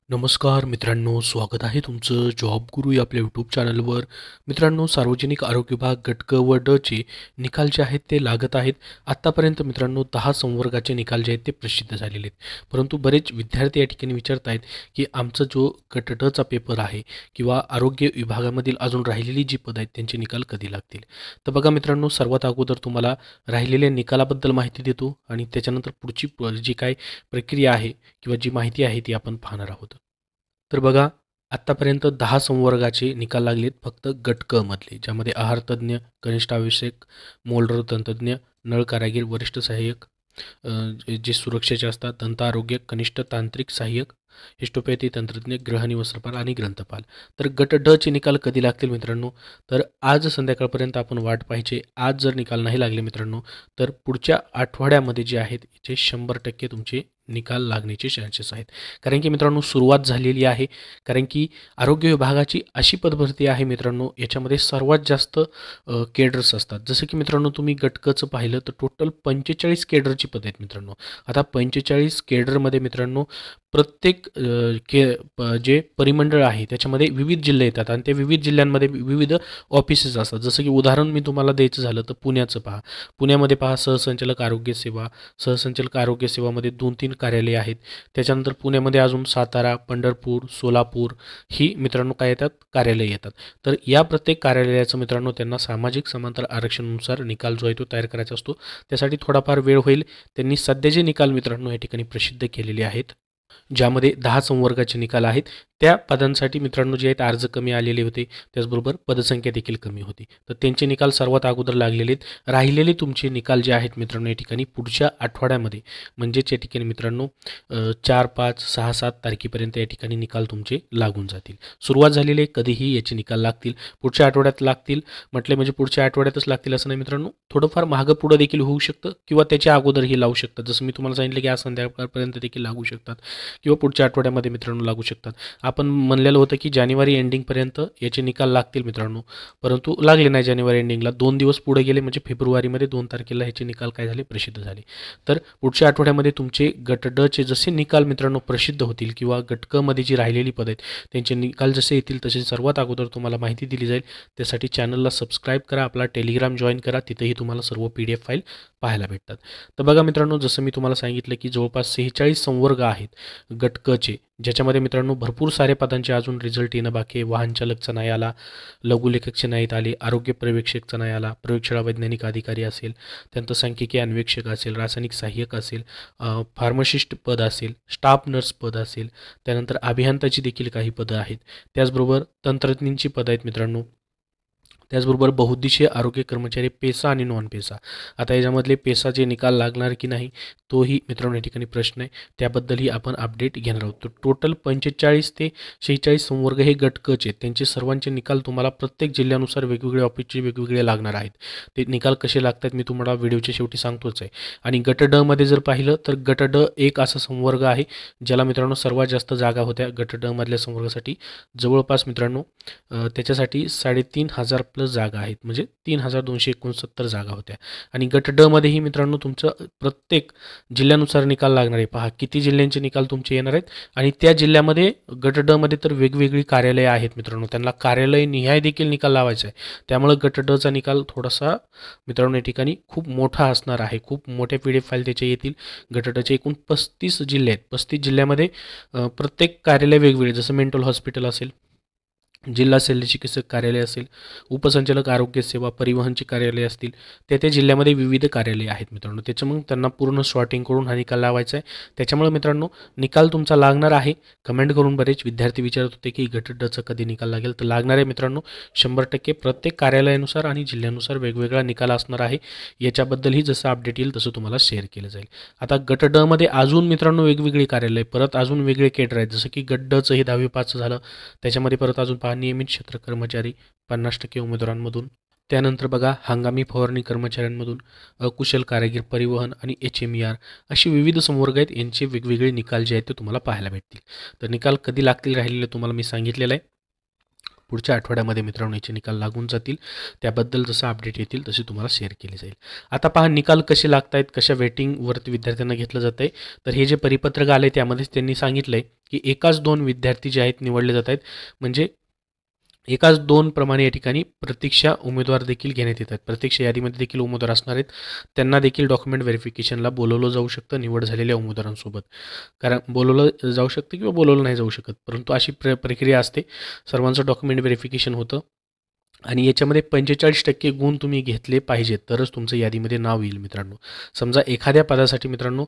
नमस्कार मित्रांनो, स्वागत आहे तुमचं जॉब गुरु या आपल्या यूट्यूब चॅनलवर. मित्रांनो, सार्वजनिक आरोग्य विभाग गट क व ड चे निकाल जे आहेत ते लागत आहेत. आत्तापर्यंत मित्रांनो 10 संवर्गाचे निकाल जे आहेत ते प्रसिद्ध झालेले आहेत. परंतु बरेच विद्यार्थी या ठिकाणी विचारत आहेत की आमचा जो गट ड चा पेपर आहे किंवा आरोग्य विभागामधील अजून राहिलेली जी पदं आहेत त्यांचे निकाल कधी लागतील. तर बघा मित्रांनो, सर्वात अगोदर तुम्हाला राहिलेल्या निकालाबद्दल माहिती देतो आणि त्याच्यानंतर पुढची जी काय प्रक्रिया आहे किंवा जी माहिती आहे ती आपण पाहणार आहोत. तर बघा, आत्तापर्यंत 10 संवर्गाचे निकाल लागलेत फक्त गट क मधले, ज्यामध्ये आहारतज्ञ, कनिष्ठ आवश्यक, मोलर तंत्रज्ञ, नळ कारागीर, वरिष्ठ सहाय्यक, जे सुरक्षेचे असतात, दंत आरोग्य, कनिष्ठ तांत्रिक सहाय्यक, हिस्टोपॅथी तंत्रज्ञ, गृहणी वस्त्रपाल आणि ग्रंथपाल. तर गट ड चे निकाल कधी लागतील मित्रांनो? तर आज संध्याकाळपर्यंत आपण वाट पाहायची. आज जर निकाल नाही लागले मित्रांनो, तर पुढच्या आठवड्यामध्ये जे आहेत याचे 100% तुमचे निकाल लागण्याचे चान्सेस आहेत. कारण की मित्रांनो, सुरुवात झालेली आहे. कारण की आरोग्य विभागाची अशी पदभरती आहे मित्रांनो, याच्यामध्ये सर्वात जास्त केडर्स असतात. जसं की मित्रांनो, तुम्ही गट क चं पाहिलं तर टोटल 45 केडरची पदं आहेत मित्रांनो. आता 45 केडरमध्ये मित्रांनो प्रत्येक जे परिमंडळ आहे त्याच्यामध्ये विविध जिल्हे येतात आणि त्या विविध जिल्ह्यांमध्ये विविध ऑफिसेस असतात. जसं की उदाहरण मी तुम्हाला द्यायचं झालं तर पुण्याचं पहा. पुण्यामध्ये पहा, सहसंचालक आरोग्य सेवा. सहसंचालक आरोग्य सेवामध्ये 2-3 कार्यालये आहेत. त्याच्यानंतर पुण्यामध्ये अजून सातारा, पंढरपूर, सोलापूर ही मित्रांनो काय येतात, कार्यालये येतात. तर या प्रत्येक कार्यालयाचं मित्रांनो त्यांना सामाजिक समांतर आरक्षणानुसार निकाल जो आहे तो तयार करायचा असतो. त्यासाठी थोडाफार वेळ होईल. त्यांनी सध्याचे निकाल मित्रांनो या ठिकाणी प्रसिद्ध केलेले आहेत, ज्यामध्ये 10 संवर्गाचे निकाल आहेत. त्या पदांसाठी मित्रांनो जे आहेत अर्ज कमी आलेले होते, त्याचबरोबर पदसंख्या देखील कमी होती. तर त्यांचे निकाल सर्वात अगोदर लागलेले आहेत. राहिलेले तुमचे निकाल जे आहेत मित्रांनो या ठिकाणी पुढच्या आठवड्यामध्ये, म्हणजेच या ठिकाणी मित्रांनो 4, 5, 6, 7 तारखेपर्यंत या ठिकाणी निकाल तुमचे लागून जातील. सुरुवात झालेली आहे, कधीही याचे निकाल लागतील. पुढच्या आठवड्यात लागतील म्हटले म्हणजे पुढच्या आठवड्यातच लागतील असं नाही मित्रांनो. थोडंफार मागं पुढं देखील होऊ शकतं किंवा त्याच्या अगोदरही लावू शकतात. जसं मी तुम्हाला सांगितलं की आज संध्याकाळपर्यंत देखील लागू शकतात किंवा पुढच्या आठवड्यामध्ये मित्रांनो लागू शकतात. आपण म्हणलेलं होतं की जानेवारी एंडिंगपर्यंत याचे निकाल लागतील मित्रांनो, परंतु लागले नाही. जानेवारी एंडिंगला 2 दिवस पुढे गेले, म्हणजे फेब्रुवारीमध्ये 2 तारखेला ह्याचे निकाल काय झाले, प्रसिद्ध झाले. तर पुढच्या आठवड्यामध्ये तुमचे गट ड चे जसे निकाल मित्रांनो प्रसिद्ध होतील किंवा गट क मध्ये जी राहिलेली पदं आहेत त्यांचे निकाल जसे येतील तसे सर्वात अगोदर तुम्हाला माहिती दिली जाईल. त्यासाठी चॅनलला सबस्क्राईब करा, आपला टेलिग्राम जॉईन करा, तिथेही तुम्हाला सर्व PDF फाईल पाहायला भेटतात. तर बघा मित्रांनो, जसं मी तुम्हाला सांगितलं की जवळपास 46 संवर्ग आहेत गट क चे, ज्याच्यामध्ये मित्रांनो भरपूर सारे पदांचे अजून रिझल्ट येणं बाकी आहे. वाहन चालकचा नाही आला, लघुलेखकचे नाहीत आले, आरोग्य पर्यवेक्षकचा नाही आला, प्रयोगशाळा वैज्ञानिक अधिकारी असेल, त्यानंतर सांख्यिकी अन्वेषक असेल, रासायनिक सहाय्यक असेल, फार्मासिस्ट पद असेल, स्टाफ नर्स पद असेल, त्यानंतर अभियंताची देखील काही पदं आहेत. त्याचबरोबर तंत्रज्ञांची पदं आहेत मित्रांनो. त्याचबरोबर बहुउद्देशीय आरोग्य कर्मचारी पेसा आणि नॉन पेसा. आता याच्यामधले पेसाचे निकाल लागणार की नाही तोही मित्रांनो या ठिकाणी प्रश्न आहे, त्याबद्दलही आपण अपडेट घेणार आहोत. तर टोटल 45 ते 46 संवर्ग हे गट क चे, त्यांचे सर्वांचे निकाल तुम्हाला प्रत्येक जिल्ह्यानुसार वेगवेगळे ऑफिसचे वेगवेगळे लागणार आहेत. ते निकाल कसे लागतात मी तुम्हाला व्हिडिओच्या शेवटी सांगतोच आहे. आणि गट ड मध्ये जर पाहिलं तर गट ड एक असा संवर्ग आहे ज्याला मित्रांनो सर्वात जास्त जागा होत्या. गट ड मधल्या संवर्गासाठी जवळपास मित्रांनो त्याच्यासाठी 3,500 प्लस जागा आहेत, म्हणजे 3,269 जागा होत्या. आणि गट ड मध्येही मित्रांनो तुमचं प्रत्येक जिल्ह्यानुसार निकाल लागणार आहे. पहा किती जिल्ह्यांचे निकाल तुमचे येणार आहेत आणि त्या जिल्ह्यामध्ये गट ड मध्ये तर वेगवेगळी कार्यालये आहेत मित्रांनो, त्यांना कार्यालय निहाय देखील निकाल लावायचा आहे. त्यामुळे गट ड चा निकाल थोडासा मित्रांनो या ठिकाणी खूप मोठा असणार आहे. खूप मोठ्या PDF फाईल त्याचे येतील. गट ड चे एकूण 35 जिल्हे आहेत. 35 जिल्ह्यामध्ये प्रत्येक कार्यालय वेगवेगळे, जसं मेंटल हॉस्पिटल असेल, जिल्हा शल्यचिकित्सक कार्यालय असेल, उपसंचालक आरोग्य सेवा, परिवहनची कार्यालय असतील, त्या जिल्ह्यामध्ये विविध कार्यालये आहेत मित्रांनो. त्याच्यामुळे त्यांना पूर्ण शॉर्टिंग करून हा निकाल लावायचा आहे. त्याच्यामुळे मित्रांनो निकाल तुमचा लागणार आहे. कमेंट करून बरेच विद्यार्थी विचारत होते की गट ड चा कधी निकाल लागेल, तर लागणार आहे मित्रांनो 100%. प्रत्येक कार्यालयानुसार आणि जिल्ह्यानुसार वेगवेगळा निकाल असणार आहे. याच्याबद्दलही जसं अपडेट येईल तसं तुम्हाला शेअर केलं जाईल. आता गट ड मध्ये अजून मित्रांनो वेगवेगळी कार्यालय, परत अजून वेगळे केडर आहेत. जसं की गट ड चं हे 10वी पास झालं, त्याच्यामध्ये परत अजून नियमित क्षेत्र कर्मचारी 50% उमेदवारांमधून. त्यानंतर बघा हंगामी फवारणी कर्मचाऱ्यांमधून, अकुशल कारागीर, परिवहन आणि HMER अशी विविध संवर्ग आहेत. यांचे वेगवेगळे निकाल जे आहेत ते तुम्हाला पाहायला भेटतील. तर निकाल कधी लागतील राहिलेले तुम्हाला मी सांगितलेलं आहे. पुढच्या आठवड्यामध्ये मित्रांनो याचे निकाल लागून जातील. त्याबद्दल जसं अपडेट येतील तसे तुम्हाला शेअर केले जाईल. आता पहा निकाल कसे लागत आहेत, कशा वेटिंगवरती विद्यार्थ्यांना घेतलं जातं आहे. तर हे जे परिपत्रक आले त्यामध्येच त्यांनी सांगितलं आहे की एकाच 2 विद्यार्थी जे आहेत निवडले जात आहेत. म्हणजे एकाच 2 प्रमाणे या ठिकाणी प्रतीक्षा उमेदवार देखील घेण्यात येतात. प्रतीक्षा यादीमध्ये देखील उमेदवार असणार आहेत. त्यांना देखील डॉक्युमेंट व्हेरिफिकेशनला बोलवलं जाऊ शकतं निवड झालेल्या उमेदवारांसोबत. कारण बोलवलं जाऊ शकतं किंवा बोलवलं नाही जाऊ शकत, परंतु अशी प्रक्रिया असते. सर्वांचं डॉक्युमेंट व्हेरिफिकेशन होतं आणि याच्यामध्ये 45% गुण तुम्ही घेतले पाहिजेत तरच तुमचं यादीमध्ये नाव येईल मित्रांनो. समजा एखाद्या पदासाठी मित्रांनो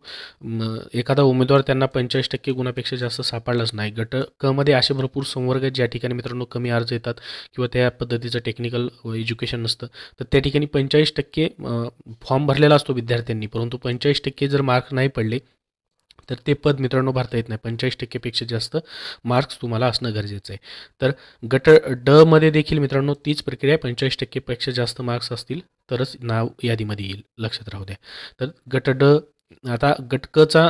एखादा उमेदवार त्यांना 45% गुणापेक्षा जास्त सापडलाच नाही. गट क मध्ये असे भरपूर संवर्ग आहेत ज्या ठिकाणी मित्रांनो कमी अर्ज येतात किंवा त्या पद्धतीचं टेक्निकल एज्युकेशन नसतं. तर त्या ठिकाणी 45% फॉर्म भरलेला असतो विद्यार्थ्यांनी, परंतु 45% जर मार्क नाही पडले तर ते पद मित्रांनो भरता येत नाही. 45% पेक्षा जास्त मार्क्स तुम्हाला असणं गरजेचं आहे. तर गट ड मध्ये देखील मित्रांनो तीच प्रक्रिया आहे. 45% पेक्षा जास्त मार्क्स असतील तरच नाव यादीमध्ये येईल, लक्षात राहू द्या. तर गट ड आता गट क चा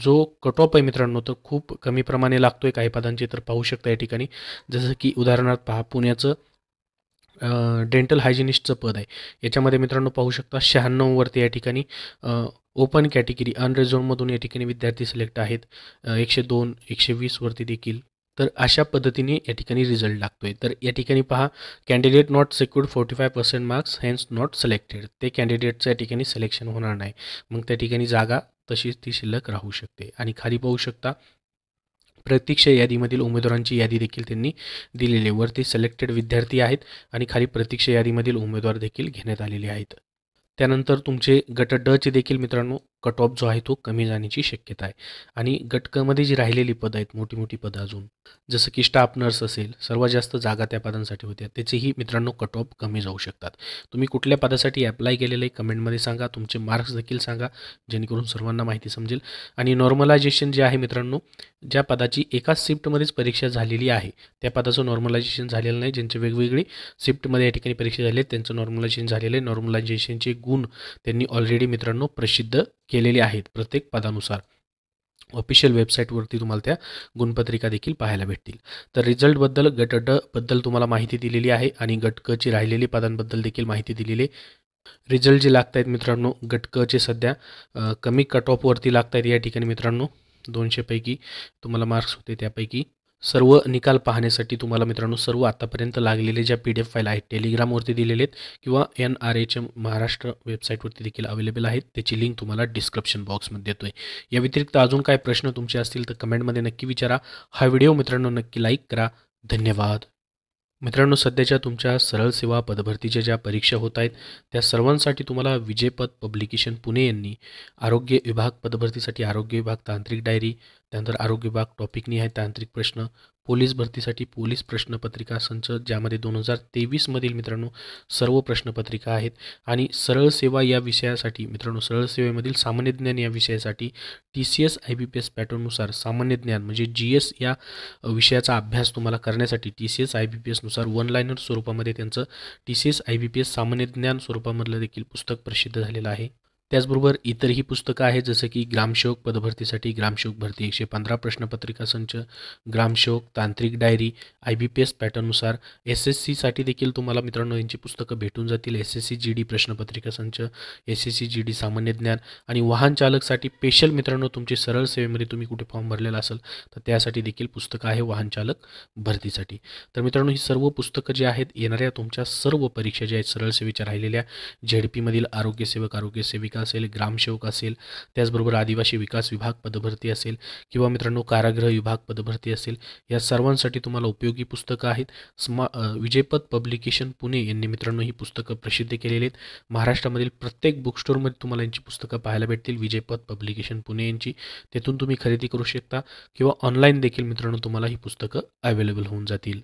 जो कट ऑफ आहे मित्रांनो तो खूप कमी प्रमाणे लागतोय काही पदांचे. तर पाहू शकता या ठिकाणी, जसं की उदाहरणार्थ पहा पुण्याचं डेंटल हायजिनिस्टचं पद आहे. याच्यामध्ये मित्रांनो पाहू शकता 96 वरती या ठिकाणी ओपन कॅटेगरी अनरिझर्व्डमधून या ठिकाणी विद्यार्थी सिलेक्ट आहेत. 102 120 वरती देखील. तर अशा पद्धतीने या ठिकाणी रिझल्ट लागतोय. तर या ठिकाणी पहा candidate not secured 45% marks hence not selected. ते कॅन्डिडेटचं या ठिकाणी सिलेक्शन होणार नाही. मग त्या ठिकाणी जागा तशीच ती शिल्लक राहू शकते. आणि खाली पाहू शकता प्रतीक्षा यादीमधील उमेदवारांची यादी देखील त्यांनी दिलेली आहे. वरती सिलेक्टेड विद्यार्थी आहेत आणि खाली प्रतीक्षा यादीमधील उमेदवार देखील घेण्यात आलेले आहेत. त्यानंतर तुमचे गट ड चे देखील मित्रांनो कट ऑफ जो आहे तो कमी जाण्याची शक्यता आहे. आणि गट क मध्ये जी राहिलेली पदं आहेत मोठी मोठी पदं अजून, जसं की स्टाफ नर्स असेल, सर्वात जास्त जागा त्या पदांसाठी होत्या, त्याचेही मित्रांनो कट ऑफ कमी जाऊ शकतात. तुम्ही कुठल्या पदासाठी अप्लाय केलेलं आहे कमेंटमध्ये सांगा. तुमचे मार्क्स देखील सांगा जेणेकरून सर्वांना माहिती समजेल. आणि नॉर्मलायझेशन जे आहे मित्रांनो, ज्या पदाची एकाच शिफ्टमध्येच परीक्षा झालेली आहे त्या पदाचं नॉर्मलायझेशन झालेलं नाही. ज्यांचे वेगवेगळी शिफ्टमध्ये या ठिकाणी परीक्षा झाली आहेत त्यांचं नॉर्मलायझेशन झालेलं आहे. नॉर्मलायझेशनचे गुण त्यांनी ऑलरेडी मित्रांनो प्रसिद्ध केलेले आहेत प्रत्येक पदानुसार. ऑफिशियल वेबसाईटवरती तुम्हाला त्या गुणपत्रिका देखील पाहायला भेटतील. तर रिझल्टबद्दल गट ड बद्दल तुम्हाला माहिती दिलेली आहे आणि गट क ची राहिलेली पदांबद्दल देखील माहिती दिलेली आहे. रिझल्ट जे लागत आहेत मित्रांनो गट क चे सध्या कमी कट ऑफवरती लागत आहेत. या ठिकाणी मित्रांनो 200 पैकी तुम्हाला मार्क्स होते त्यापैकी सर्व निकाल पाहण्यासाठी तुम्हाला मित्रांनो सर्व आतापर्यंत लागलेले ज्या PDF फाईल आहेत टेलिग्रामवरती दिलेले आहेत किंवा NRHM महाराष्ट्र वेबसाईटवरती देखील अवेलेबल आहेत. त्याची लिंक तुम्हाला डिस्क्रिप्शन बॉक्समध्ये देतोय. या व्यतिरिक्त अजून काय प्रश्न तुमचे असतील तर कमेंटमध्ये नक्की विचारा. हा व्हिडिओ मित्रांनो नक्की लाईक करा. धन्यवाद. मित्रांनो सध्याच्या तुमच्या सरळ सेवा पदभरतीच्या ज्या परीक्षा होत आहेत त्या सर्वांसाठी तुम्हाला विजयपथ पब्लिकेशन पुणे यांनी आरोग्य विभाग पदभरतीसाठी आरोग्य विभाग तांत्रिक डायरी, त्यानंतर आरोग्य विभाग टॉपिकनिहाय तांत्रिक प्रश्न, पोलीस भरतीसाठी पोलीस प्रश्नपत्रिका संच ज्यामध्ये 2023 मधील मित्रांनो सर्व प्रश्नपत्रिका आहेत. आणि सरळ सेवा या विषयासाठी मित्रांनो सरळ सेवेमधील सामान्य ज्ञान या विषयासाठी TCS IBPS पॅटर्ननुसार सामान्य ज्ञान म्हणजे GS या विषयाचा अभ्यास तुम्हाला करण्यासाठी TCS IBPS नुसार वन लाईनर स्वरूपामध्ये त्यांचं TCS IBPS सामान्य ज्ञान स्वरूपामधलं देखील पुस्तक प्रसिद्ध झालेलं आहे. त्याचबरोबर इतरही पुस्तकं आहेत जसं की ग्रामसेवक पदभरतीसाठी ग्रामसेवक भरती 115 प्रश्नपत्रिका संच, ग्रामसेवक तांत्रिक डायरी IBPS पॅटर्ननुसार, SSC साठी देखील तुम्हाला मित्रांनो यांची पुस्तकं भेटून जातील. SSC GD प्रश्नपत्रिका संच, SSC GD सामान्य ज्ञान आणि वाहन चालकसाठी स्पेशल मित्रांनो तुमचे सरळ सेवेमध्ये तुम्ही कुठे फॉर्म भरलेला असेल तर त्यासाठी देखील पुस्तकं आहे वाहन चालक भरतीसाठी. तर मित्रांनो ही सर्व पुस्तकं जी आहेत येणाऱ्या तुमच्या सर्व परीक्षा ज्या आहेत सरळ सेवेच्या राहिलेल्या ZP मधील आरोग्यसेवक आरोग्यसेविका असेल, ग्रामसेवक असेल, त्याचबरोबर आदिवासी विकास विभाग पदभरती असेल किंवा मित्रांनो कारागृह विभाग पदभरती असेल, या सर्वांसाठी तुम्हाला उपयोगी पुस्तकं आहेत. विजयपथ पब्लिकेशन पुणे यांनी मित्रांनो ही पुस्तकं प्रसिद्ध केलेली आहेत. महाराष्ट्रामधील प्रत्येक बुक स्टोअरमध्ये तुम्हाला यांची पुस्तकं पाहायला भेटतील विजयपथ पब्लिकेशन पुणे यांची. तेथून तुम्ही खरेदी करू शकता किंवा ऑनलाईन देखील मित्रांनो तुम्हाला ही पुस्तकं अवेलेबल होऊन जातील.